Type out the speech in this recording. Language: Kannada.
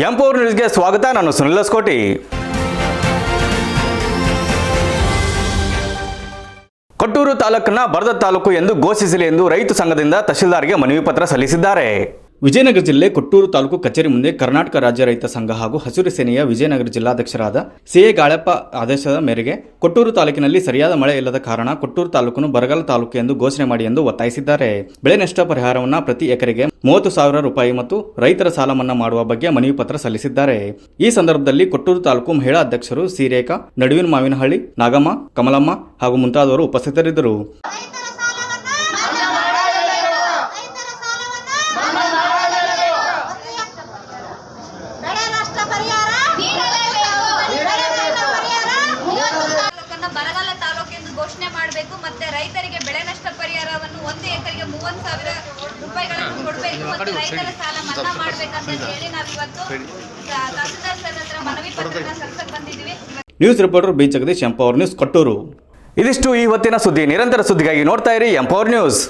ಎಂಪವರ್ ನ್ಯೂಸ್ಗೆ ಸ್ವಾಗತ. ನಾನು ಸುನಿಲ್ ಹೊಸಕೋಟಿ. ಕೊಟ್ಟೂರು ತಾಲೂಕನ್ನ ಬರದ ತಾಲೂಕು ಎಂದು ಘೋಷಿಸಲಿ ಎಂದು ರೈತ ಸಂಘದಿಂದ ತಹಶೀಲ್ದಾರ್ಗೆ ಮನವಿ ಪತ್ರ ಸಲ್ಲಿಸಿದ್ದಾರೆ. ವಿಜಯನಗರ ಜಿಲ್ಲೆ ಕೊಟ್ಟೂರು ತಾಲೂಕು ಕಚೇರಿ ಮುಂದೆ ಕರ್ನಾಟಕ ರಾಜ್ಯ ರೈತ ಸಂಘ ಹಾಗೂ ಹಸಿರು ಸೇನೆಯ ವಿಜಯನಗರ ಜಿಲ್ಲಾಧ್ಯಕ್ಷರಾದ ಸಿಎ ಗಾಳಪ್ಪ ಆದೇಶದ ಮೇರೆಗೆ ಕೊಟ್ಟೂರು ತಾಲೂಕಿನಲ್ಲಿ ಸರಿಯಾದ ಮಳೆ ಇಲ್ಲದ ಕಾರಣ ಕೊಟ್ಟೂರು ತಾಲೂಕನ್ನು ಬರಗಾಲ ತಾಲೂಕು ಎಂದು ಘೋಷಣೆ ಮಾಡಿ ಎಂದು ಒತ್ತಾಯಿಸಿದ್ದಾರೆ. ಬೆಳೆ ನಷ್ಟ ಪರಿಹಾರವನ್ನು ಪ್ರತಿ ಎಕರೆಗೆ 30,000 ರೂಪಾಯಿ ಮತ್ತು ರೈತರ ಸಾಲ ಮನ್ನಾ ಮಾಡುವ ಬಗ್ಗೆ ಮನವಿ ಪತ್ರ ಸಲ್ಲಿಸಿದ್ದಾರೆ. ಈ ಸಂದರ್ಭದಲ್ಲಿ ಕೊಟ್ಟೂರು ತಾಲೂಕು ಮಹಿಳಾ ಅಧ್ಯಕ್ಷರು ಸಿ ರೇಖಾ, ನಡುವಿನ ಮಾವಿನಹಳ್ಳಿ, ನಾಗಮ್ಮ, ಕಮಲಮ್ಮ ಹಾಗೂ ಮುಂತಾದವರು ಉಪಸ್ಥಿತರಿದ್ದರು. ಬರಗಾಲ ತಾಲೂಕೆಂದು ಘೋಷಣೆ ಮಾಡಬೇಕು. ಮತ್ತೆ ರೈತರಿಗೆ ಬೆಳೆ ನಷ್ಟ ಪರಿಹಾರವನ್ನು 1 ಎಕರೆಗೆ 30,000 ರೂಪಾಯಿಗಳನ್ನು ಕೊಡಬೇಕು ಮತ್ತು ರೈತರ ಸಾಲ ಮನ್ನಾ ಮಾಡಬೇಕಂತ ಹೇಳಿ ನಾವು ಇವತ್ತು ತಹಸೀಲ್ದಾರ್ ಸರ್ ಹತ್ರ ಮನವಿ ಪತ್ರನ ಸಲ್ಲಿಸಕ್ಕೆ ಬಂದಿದ್ದೀವಿ. News reporter B Jagadish, empower news, Kotturu. ಇದಿಷ್ಟು ಈ ಹೊತ್ತಿನ ಸುದ್ದಿ. ನಿರಂತರ ಸುದ್ದಿಗಾಗಿ ನೋಡ್ತಾ ಇರಿ ಎಂಪವರ್ ನ್ಯೂಸ್.